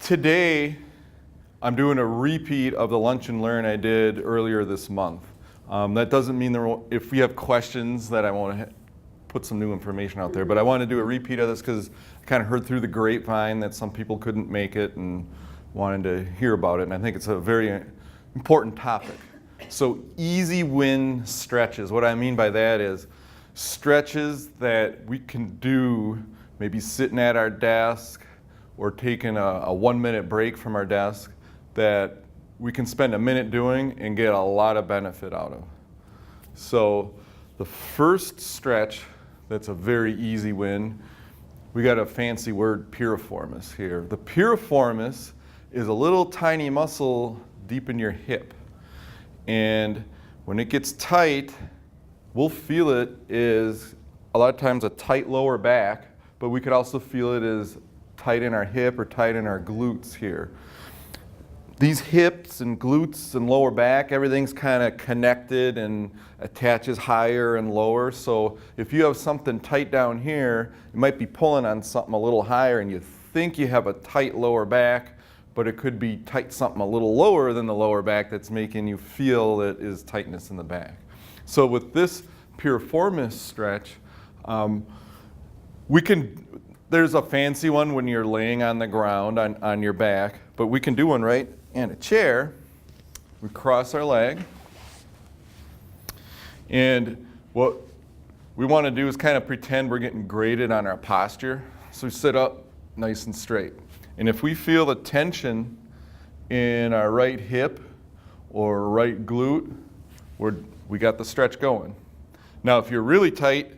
Today, I'm doing a repeat of the lunch and learn I did earlier this month. That doesn't mean if we have questions that I want to put some new information out there, but I want to do a repeat of this because I kind of heard through the grapevine that some people couldn't make it and wanted to hear about it, and I think it's a very important topic. So easy win stretches. What I mean by that is stretches that we can do maybe sitting at our desk or taking a 1 minute break from our desk that we can spend a minute doing and get a lot of benefit out of. So the first stretch that's a very easy win, we got a fancy word, piriformis here. The piriformis is a little tiny muscle deep in your hip. And when it gets tight, we'll feel it is a lot of times a tight lower back, but we could also feel it as tight in our hip or tight in our glutes here. These hips and glutes and lower back, everything's kind of connected and attaches higher and lower. So if you have something tight down here, you might be pulling on something a little higher and you think you have a tight lower back, but it could be tight something a little lower than the lower back that's making you feel that is tightness in the back. So with this piriformis stretch, there's a fancy one when you're laying on the ground on your back, but we can do one right in a chair. We cross our leg, and what we want to do is kind of pretend we're getting graded on our posture. So we sit up nice and straight. And if we feel the tension in our right hip or right glute, we got the stretch going. Now, if you're really tight,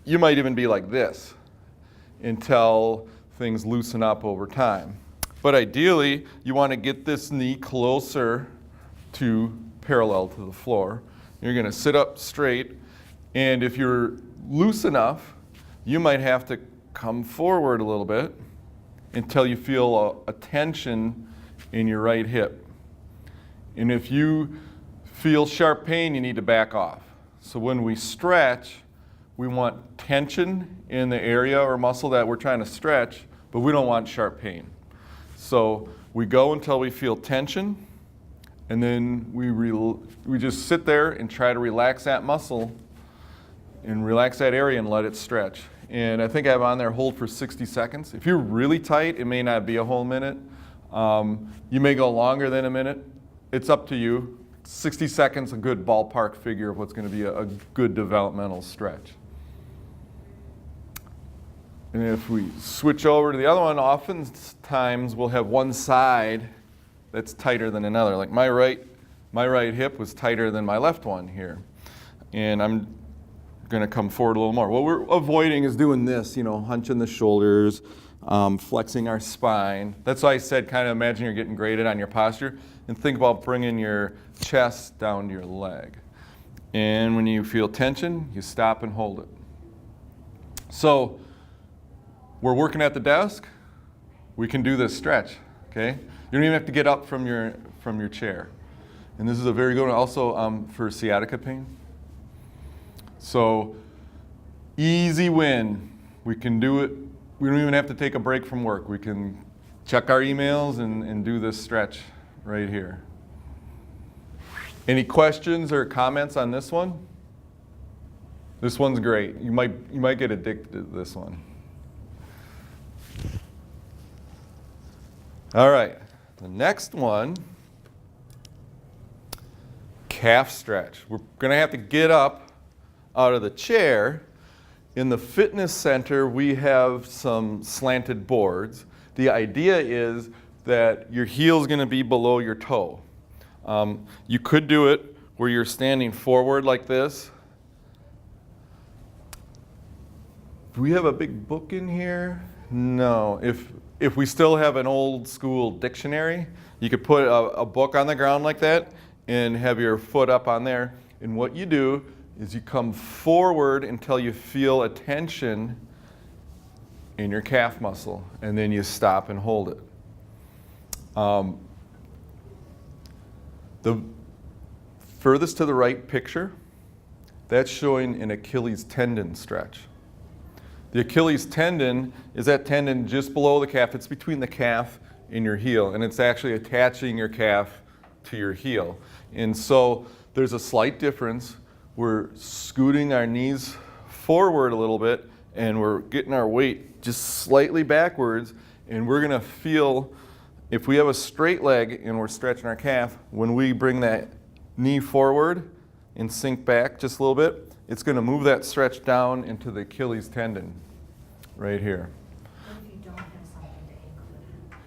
you might even be like this until things loosen up over time. But ideally, you want to get this knee closer to parallel to the floor. You're going to sit up straight, and if you're loose enough, you might have to come forward a little bit until you feel a tension in your right hip. And if you feel sharp pain, you need to back off. So when we stretch, we want tension in the area or muscle that we're trying to stretch, but we don't want sharp pain. So we go until we feel tension, and then we just sit there and try to relax that muscle and relax that area and let it stretch. And I think I have on there hold for 60 seconds. If you're really tight, it may not be a whole minute. You may go longer than a minute. It's up to you. 60 seconds, a good ballpark figure of what's going to be a good developmental stretch. And if we switch over to the other one, oftentimes we'll have one side that's tighter than another. Like my right hip was tighter than my left one here. And I'm going to come forward a little more. What we're avoiding is doing this, hunching the shoulders, flexing our spine. That's why I said kind of imagine you're getting graded on your posture and think about bringing your chest down to your leg. And when you feel tension, you stop and hold it. So we're working at the desk, we can do this stretch, okay? You don't even have to get up from your chair. And this is a very good one also for sciatica pain. So easy win. We can do it. We don't even have to take a break from work. We can check our emails and do this stretch right here. Any questions or comments on this one? This one's great. You might get addicted to this one. All right, the next one, calf stretch. We're gonna have to get up out of the chair. In the fitness center, we have some slanted boards. The idea is that your heel is gonna be below your toe. You could do it where you're standing forward like this. Do we have a big book in here? No. If we still have an old school dictionary, you could put a book on the ground like that and have your foot up on there. And what you do is you come forward until you feel a tension in your calf muscle, and then you stop and hold it. The furthest to the right picture, that's showing an Achilles tendon stretch. The Achilles tendon is that tendon just below the calf. It's between the calf in your heel, and it's actually attaching your calf to your heel. And so there's a slight difference. We're scooting our knees forward a little bit, and we're getting our weight just slightly backwards, and we're gonna feel, if we have a straight leg and we're stretching our calf, when we bring that knee forward and sink back just a little bit, it's gonna move that stretch down into the Achilles tendon right here.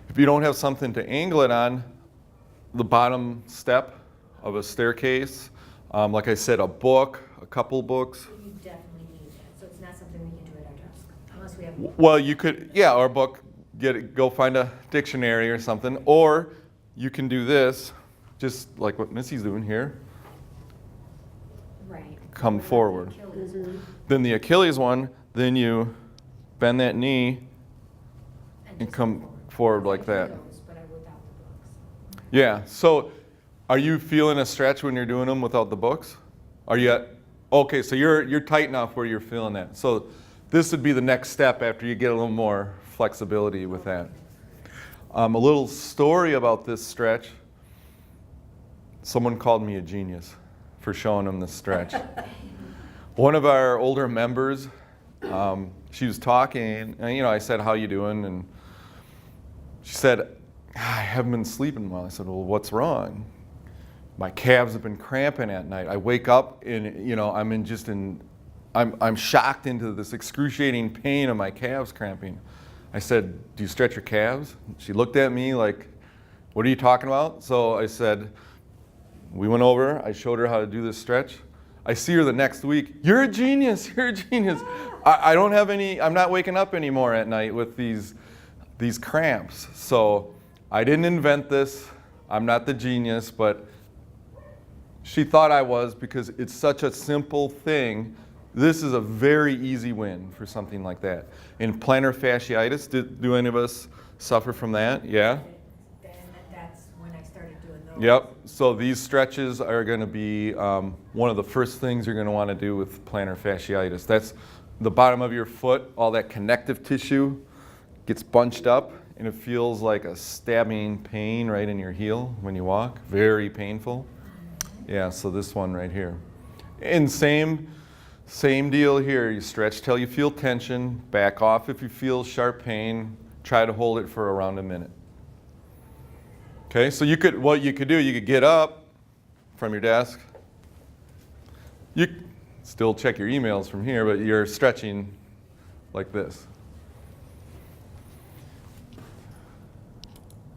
If you don't have something to angle it on, the bottom step of a staircase, like I said, a book, a couple books. You definitely need that, so it's not something we can do at our desk, unless we have. Well, you could, yeah, or a book, go find a dictionary or something, or you can do this, just like what Missy's doing here. Right. Come forward. Mm-hmm. Then the Achilles one, then you bend that knee and come forward like that. But without the books. Yeah, so are you feeling a stretch when you're doing them without the books? Are you at, okay, so you're tight enough where you're feeling that. So this would be the next step after you get a little more flexibility with that. A little story about this stretch. Someone called me a genius for showing them this stretch. One of our older members, she was talking, and I said, "How you doing?" And she said, "I haven't been sleeping well." I said, "Well, what's wrong?" "My calves have been cramping at night. I wake up and I'm shocked into this excruciating pain of my calves cramping." I said, "Do you stretch your calves?" She looked at me like, "What are you talking about?" So I said, we went over, I showed her how to do this stretch. I see her the next week, "You're a genius, you're a genius." I don't have any, I'm not waking up anymore at night with these cramps. So I didn't invent this. I'm not the genius, but she thought I was because it's such a simple thing. This is a very easy win for something like that. In plantar fasciitis, do any of us suffer from that? Yeah? That's when I started doing those. Yep. So these stretches are going to be one of the first things you're going to want to do with plantar fasciitis. That's the bottom of your foot, all that connective tissue gets bunched up, and it feels like a stabbing pain right in your heel when you walk. Very painful. Yeah, so this one right here. And same deal here. You stretch till you feel tension, back off if you feel sharp pain, try to hold it for around a minute. Okay, so what you could do, you could get up from your desk. You still check your emails from here, but you're stretching like this.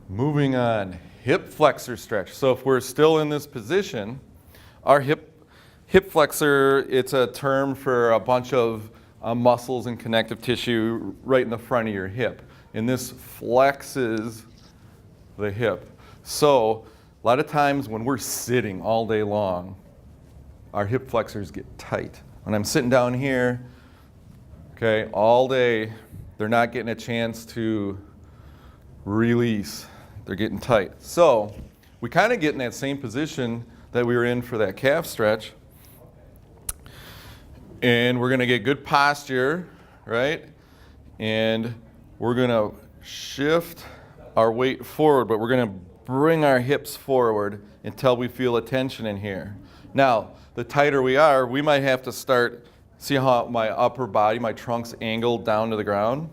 Moving on, hip flexor stretch. So if we're still in this position, our hip flexor, it's a term for a bunch of muscles and connective tissue right in the front of your hip. And this flexes the hip. So a lot of times when we're sitting all day long, our hip flexors get tight. When I'm sitting down here, okay, all day, they're not getting a chance to release. They're getting tight. So we kind of get in that same position that we were in for that calf stretch. And we're going to get good posture, right? And we're going to shift our weight forward, but we're going to bring our hips forward until we feel a tension in here. Now, the tighter we are, we might have to start, see how my upper body, my trunk's angled down to the ground?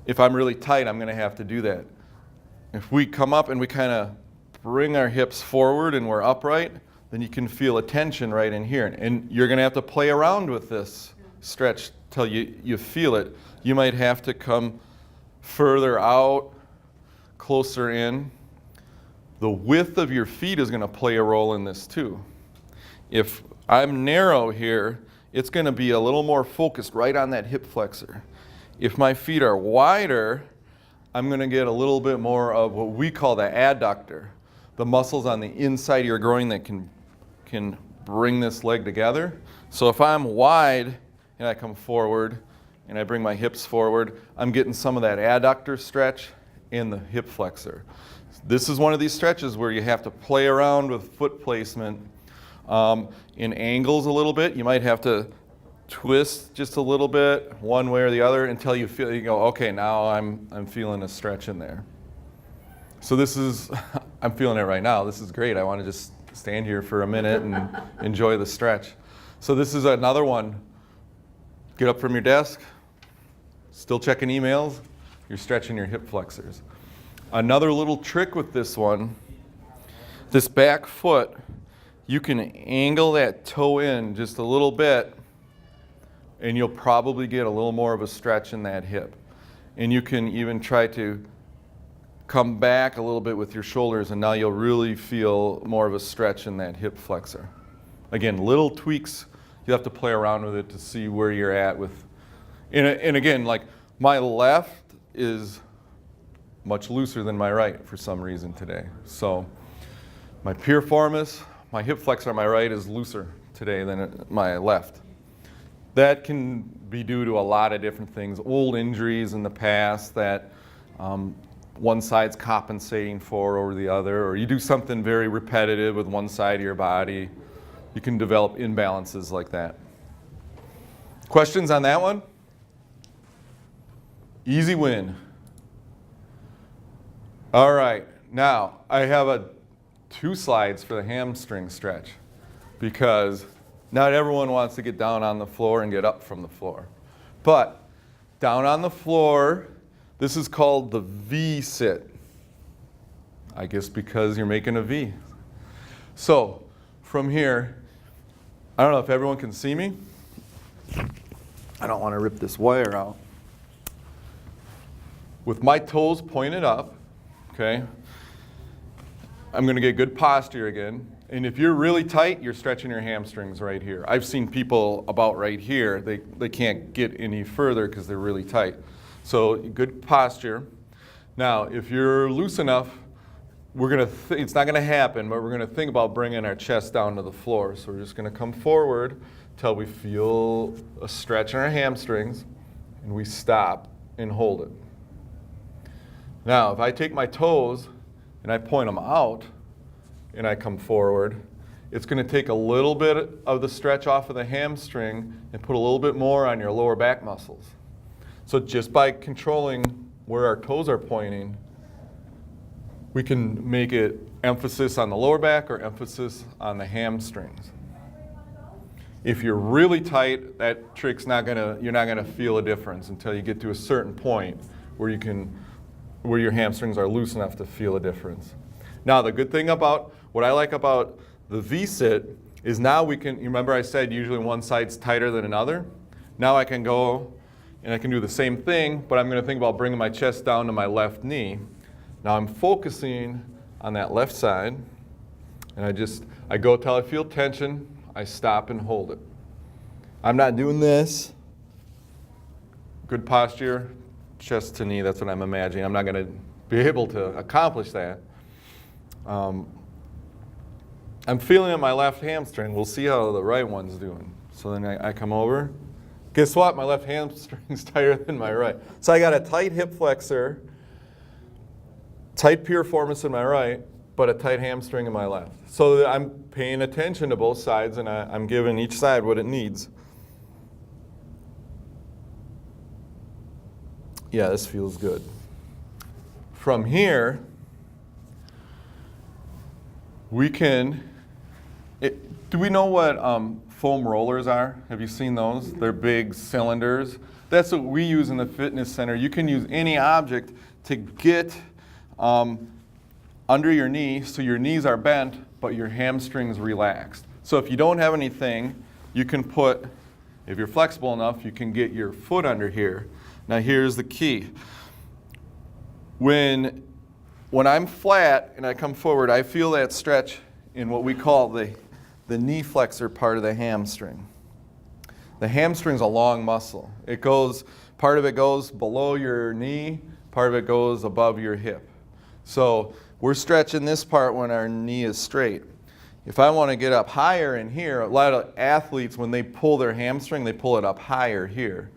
If I'm really tight, I'm going to have to do that. If we come up and we kind of bring our hips forward and we're upright, then you can feel a tension right in here. And you're going to have to play around with this stretch till you feel it. You might have to come further out, closer in. The width of your feet is going to play a role in this too. If I'm narrow here, it's going to be a little more focused right on that hip flexor. If my feet are wider, I'm going to get a little bit more of what we call the adductor, the muscles on the inside of your groin that can bring this leg together. So if I'm wide and I come forward and I bring my hips forward, I'm getting some of that adductor stretch in the hip flexor. This is one of these stretches where you have to play around with foot placement in angles a little bit. You might have to twist just a little bit one way or the other until you go, okay, now I'm feeling a stretch in there. So this is, I'm feeling it right now. This is great. I want to just stand here for a minute and enjoy the stretch. So this is another one. Get up from your desk, still checking emails, you're stretching your hip flexors. Another little trick with this one, this back foot, you can angle that toe in just a little bit and you'll probably get a little more of a stretch in that hip. And you can even try to come back a little bit with your shoulders and now you'll really feel more of a stretch in that hip flexor. Again, little tweaks, you have to play around with it to see where you're at with, and again, like my left is much looser than my right for some reason today. So my piriformis, my hip flexor on my right is looser today than my left. That can be due to a lot of different things, old injuries in the past that one side's compensating for over the other, or you do something very repetitive with one side of your body. You can develop imbalances like that. Questions on that one? Easy win. All right, now I have 2 slides for the hamstring stretch because not everyone wants to get down on the floor and get up from the floor. But down on the floor, this is called the V sit. I guess because you're making a V. So from here, I don't know if everyone can see me. I don't want to rip this wire out. With my toes pointed up, okay, I'm going to get good posture again. And if you're really tight, you're stretching your hamstrings right here. I've seen people about right here. They can't get any further because they're really tight. So good posture. Now, if you're loose enough, it's not going to happen, but we're going to think about bringing our chest down to the floor. So we're just going to come forward till we feel a stretch in our hamstrings, and we stop and hold it. Now, if I take my toes and I point them out and I come forward, it's going to take a little bit of the stretch off of the hamstring and put a little bit more on your lower back muscles. So just by controlling where our toes are pointing, we can make it emphasis on the lower back or emphasis on the hamstrings. If you're really tight, that trick's you're not gonna feel a difference until you get to a certain point where your hamstrings are loose enough to feel a difference. Now, the good thing about, what I like about the V-sit is now you remember I said usually one side's tighter than another? Now I can go and I can do the same thing, but I'm gonna think about bringing my chest down to my left knee. Now I'm focusing on that left side, and I go till I feel tension, I stop and hold it. I'm not doing this. Good posture, chest to knee, that's what I'm imagining. I'm not gonna be able to accomplish that. I'm feeling at my left hamstring. We'll see how the right one's doing. So then I come over. Guess what? My left hamstring's tighter than my right. So I got a tight hip flexor, tight piriformis in my right, but a tight hamstring in my left. So I'm paying attention to both sides, and I'm giving each side what it needs. Yeah, this feels good. From here, we can, do we know what foam rollers are? Have you seen those? They're big cylinders. That's what we use in the fitness center. You can use any object to get under your knee so your knees are bent, but your hamstrings relaxed. So if you don't have anything, you can put, if you're flexible enough, you can get your foot under here. Now here's the key. When I'm flat and I come forward, I feel that stretch in what we call the knee flexor part of the hamstring. The hamstring's a long muscle. Part of it goes below your knee, part of it goes above your hip. So we're stretching this part when our knee is straight. If I want to get up higher in here, a lot of athletes, when they pull their hamstring, they pull it up higher here.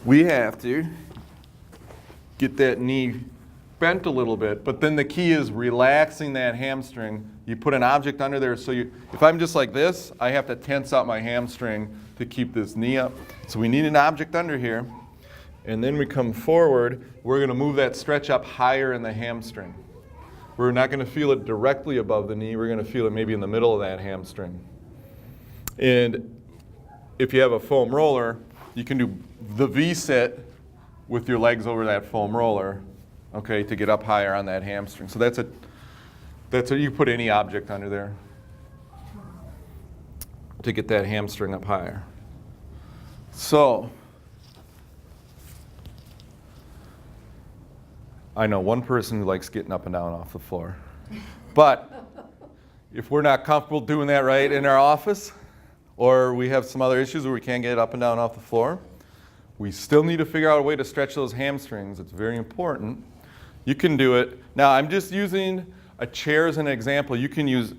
We have to get that knee bent a little bit, but then the key is relaxing that hamstring. You put an object under there, so if I'm just like this, I have to tense out my hamstring to keep this knee up. So we need an object under here, And then we come forward, we're going to move that stretch up higher in the hamstring. We're not going to feel it directly above the knee. We're going to feel it maybe in the middle of that hamstring. And if you have a foam roller, you can do the V-sit with your legs over that foam roller, okay, to get up higher on that hamstring. So that's a you put any object under there to get that hamstring up higher. So I know one person who likes getting up and down off the floor. But if we're not comfortable doing that right in our office, or we have some other issues where we can't get up and down off the floor, we still need to figure out a way to stretch those hamstrings. It's very important. You can do it. Now, I'm just using a chair as an example. You can use,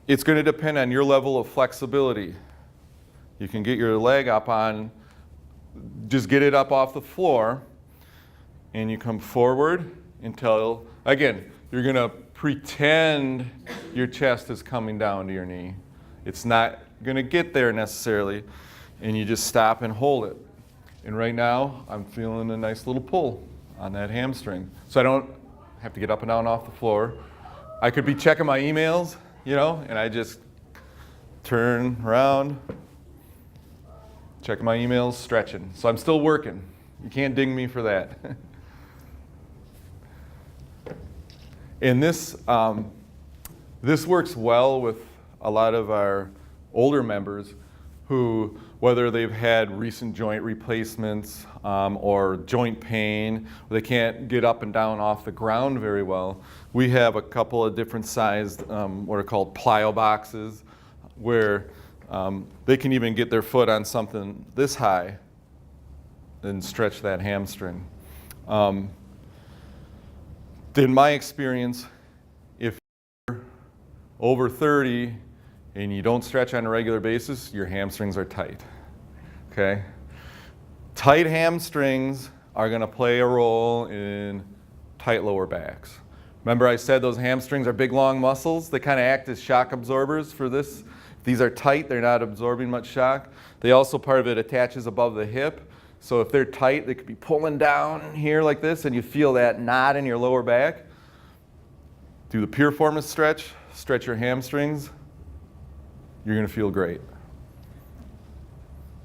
it's going to depend on your level of flexibility. You can get your leg up on, just get it up off the floor, and you come forward until, again, you're going to pretend your chest is coming down to your knee. It's not going to get there necessarily, and you just stop and hold it. And right now, I'm feeling a nice little pull on that hamstring. So I don't have to get up and down off the floor. I could be checking my emails, you know, and I just turn around, checking my emails, stretching. So I'm still working. You can't ding me for that. And this works well with a lot of our older members who, whether they've had recent joint replacements or joint pain, or they can't get up and down off the ground very well, we have a couple of different sized, what are called plyo boxes, where they can even get their foot on something this high and stretch that hamstring. In my experience, if you're over 30 and you don't stretch on a regular basis, your hamstrings are tight, okay? Tight hamstrings are going to play a role in tight lower backs. Remember I said those hamstrings are big, long muscles? They kind of act as shock absorbers for this. If these are tight, they're not absorbing much shock. They also, part of it attaches above the hip. So if they're tight, they could be pulling down here like this, and you feel that knot in your lower back. Do the piriformis stretch, stretch your hamstrings. You're going to feel great.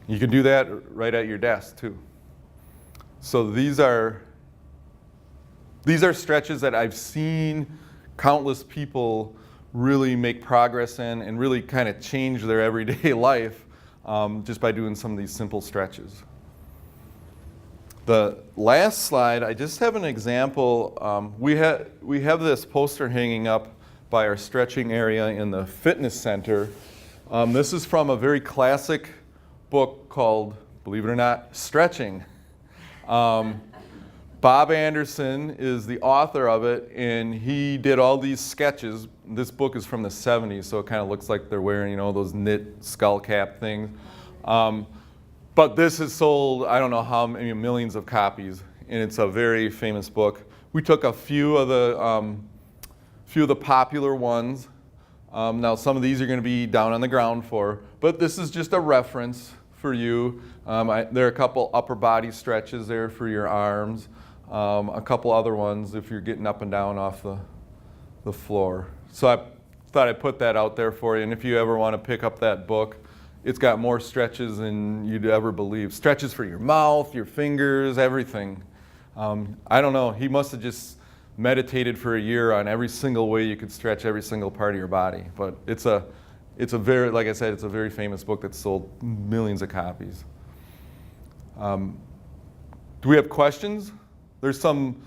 You can do that right at your desk too. So these are stretches that I've seen countless people really make progress in and really kind of change their everyday life just by doing some of these simple stretches. The last slide, I just have an example. We have this poster hanging up by our stretching area in the fitness center. This is from a very classic book called, believe it or not, Stretching. Bob Anderson is the author of it, and he did all these sketches. This book is from the 70s, so it kind of looks like they're wearing, you know, those knit skull cap things. But this has sold, I don't know how many millions of copies, and it's a very famous book. We took a few of the popular ones. Now some of these are going to be down on the ground floor, but this is just a reference for you. There are a couple upper body stretches there for your arms, a couple other ones if you're getting up and down off the floor. So I thought I'd put that out there for you, and if you ever want to pick up that book, it's got more stretches than you'd ever believe. Stretches for your mouth, your fingers, everything. I don't know, he must have just meditated for a year on every single way you could stretch every single part of your body. But it's a very, like I said, it's a very famous book that's sold millions of copies. Do we have questions? There's something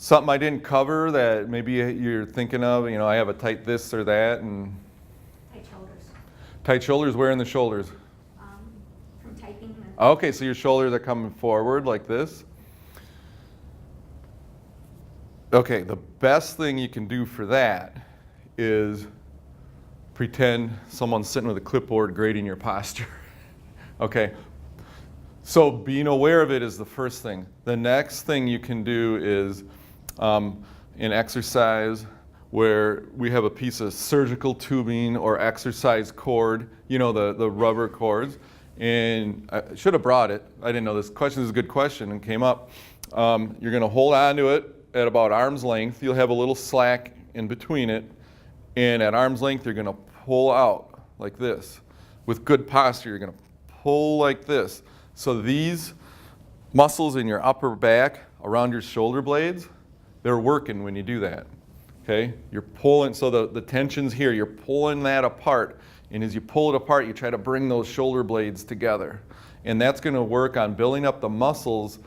I didn't cover that maybe you're thinking of. You know, I have a tight this or that, and Tight shoulders. tight shoulders. Where in the shoulders? From typing. Okay, so your shoulders are coming forward like this. Okay, the best thing you can do for that is pretend someone's sitting with a clipboard grading your posture. Okay, so being aware of it is the first thing. The next thing you can do is an exercise where we have a piece of surgical tubing or exercise cord, you know, the rubber cords, And I should have brought it. I didn't know this question is a good question and came up. You're going to hold on to it at about arm's length. You'll have a little slack in between it. And at arm's length, you're going to pull out like this. With good posture, you're going to pull like this. So these muscles in your upper back around your shoulder blades, they're working when you do that. Okay? You're pulling, so the tension's here. You're pulling that apart. And as you pull it apart, you try to bring those shoulder blades together. And that's going to work on building up the muscles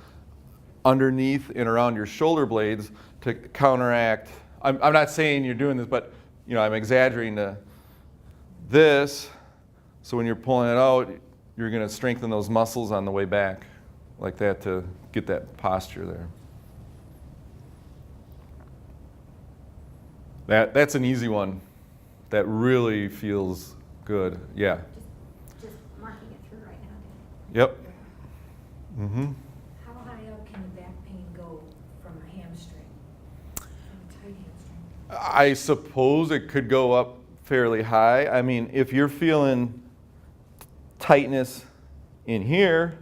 underneath and around your shoulder blades to counteract. I'm not saying you're doing this, but I'm exaggerating this. So when you're pulling it out, you're going to strengthen those muscles on the way back like that to get that posture there. That's an easy one. That really feels good. Yeah. Just marking it through right now. Yep. Mm-hmm. How high up can the back pain go from a hamstring? From a tight hamstring? I suppose it could go up fairly high. I mean, if you're feeling tightness in here,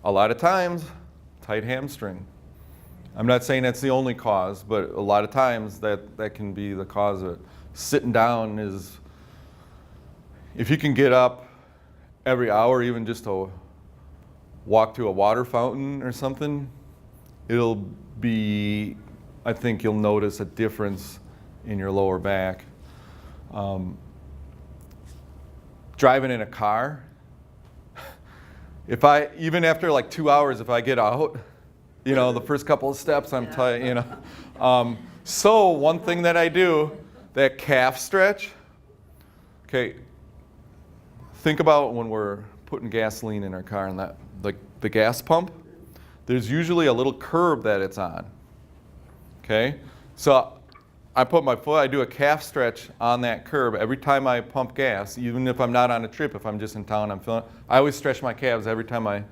a lot of times, tight hamstring. I'm not saying that's the only cause, but a lot of times that can be the cause of it. Sitting down is, if you can get up every hour, even just to walk to a water fountain or something, it'll be, I think you'll notice a difference in your lower back. Driving in a car, even after like 2 hours, if I get out, the first couple of steps, I'm tight, So one thing that I do, that calf stretch, okay, think about when we're putting gasoline in our car and that, like the gas pump, there's usually a little curb that it's on, okay? So I put my foot, I do a calf stretch on that curb every time I pump gas, even if I'm not on a trip, if I'm just in town, I always stretch my calves every time I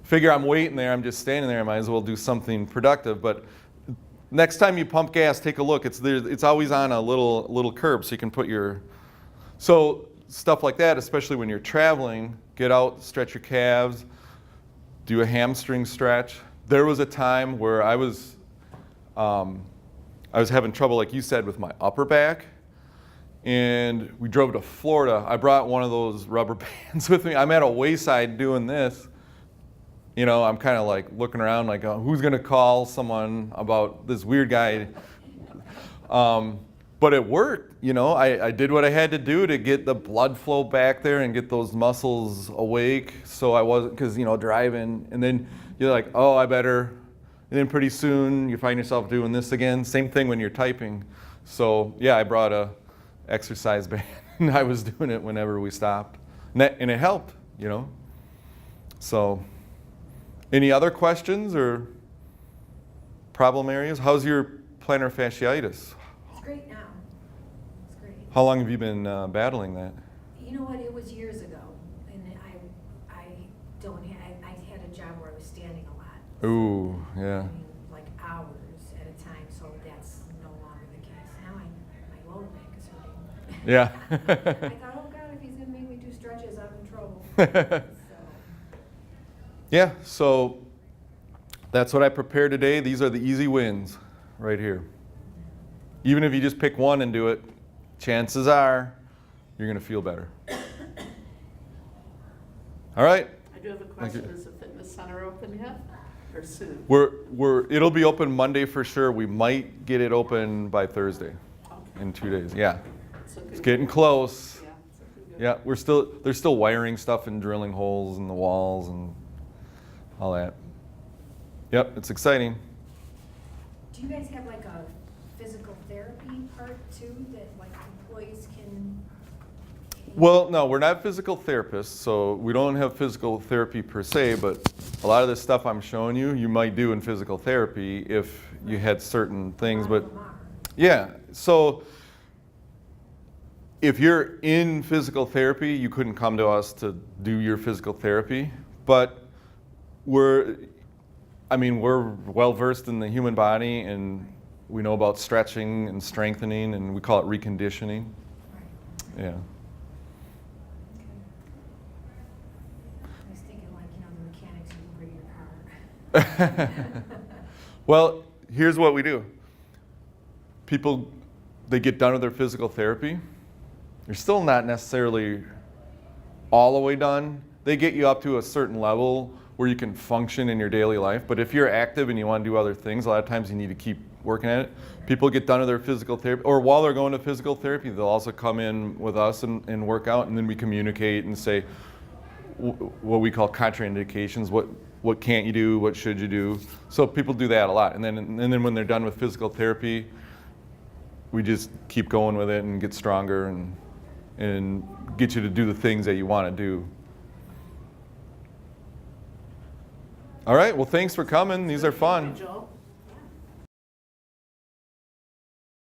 figure I'm waiting there, I'm just standing there, I might as well do something productive. But next time you pump gas, take a look. It's always on a little curb, so you can put so stuff like that, especially when you're traveling, get out, stretch your calves, do a hamstring stretch. There was a time where I was having trouble, like you said, with my upper back, and we drove to Florida. I brought one of those rubber bands with me. I'm at a wayside doing this. I'm kind of like looking around like, who's going to call someone about this weird guy? But it worked, I did what I had to do to get the blood flow back there and get those muscles awake. So I wasn't, because, driving, and then you're like, oh, I better. And then pretty soon you find yourself doing this again. Same thing when you're typing. So yeah, I brought a exercise band and I was doing it whenever we stopped. And it helped, So. Any other questions or problem areas? How's your plantar fasciitis? It's great now. It's great. How long have you been battling that? You know what? It was years ago, and I had a job where I was standing a lot. Ooh, yeah. I mean, like hours at a time. So that's no longer the case. Now my lower back is hurting. Yeah. I thought, oh God, if he's gonna make me do stretches, I'm in trouble. Yeah, so that's what I prepared today. These are the easy wins right here. Even if you just pick one and do it, chances are you're going to feel better. All right. I do have a question. Is the fitness center open yet? Or soon? It'll be open Monday for sure. We might get it open by Thursday in 2 days. Yeah. It's getting close. Yeah, there's still wiring stuff and drilling holes in the walls and all that. Yep, it's exciting. Do you guys have like a physical therapy part too that like employees can? Well, no, we're not physical therapists, so we don't have physical therapy per se, but a lot of this stuff I'm showing you might do in physical therapy if you had certain things. But yeah, so if you're in physical therapy, you couldn't come to us to do your physical therapy, but we're well versed in the human body, and we know about stretching and strengthening, and we call it reconditioning. Yeah. Well, here's what we do. People, they get done with their physical therapy. They're still not necessarily all the way done. They get you up to a certain level where you can function in your daily life. But if you're active and you want to do other things, a lot of times you need to keep working at it. People get done with their physical therapy, or while they're going to physical therapy, they'll also come in with us and work out, and then we communicate and say what we call contraindications. What can't you do? What should you do? So people do that a lot. And then when they're done with physical therapy, we just keep going with it and get stronger and get you to do the things that you want to do. All right, well, thanks for coming. These are fun. Joe.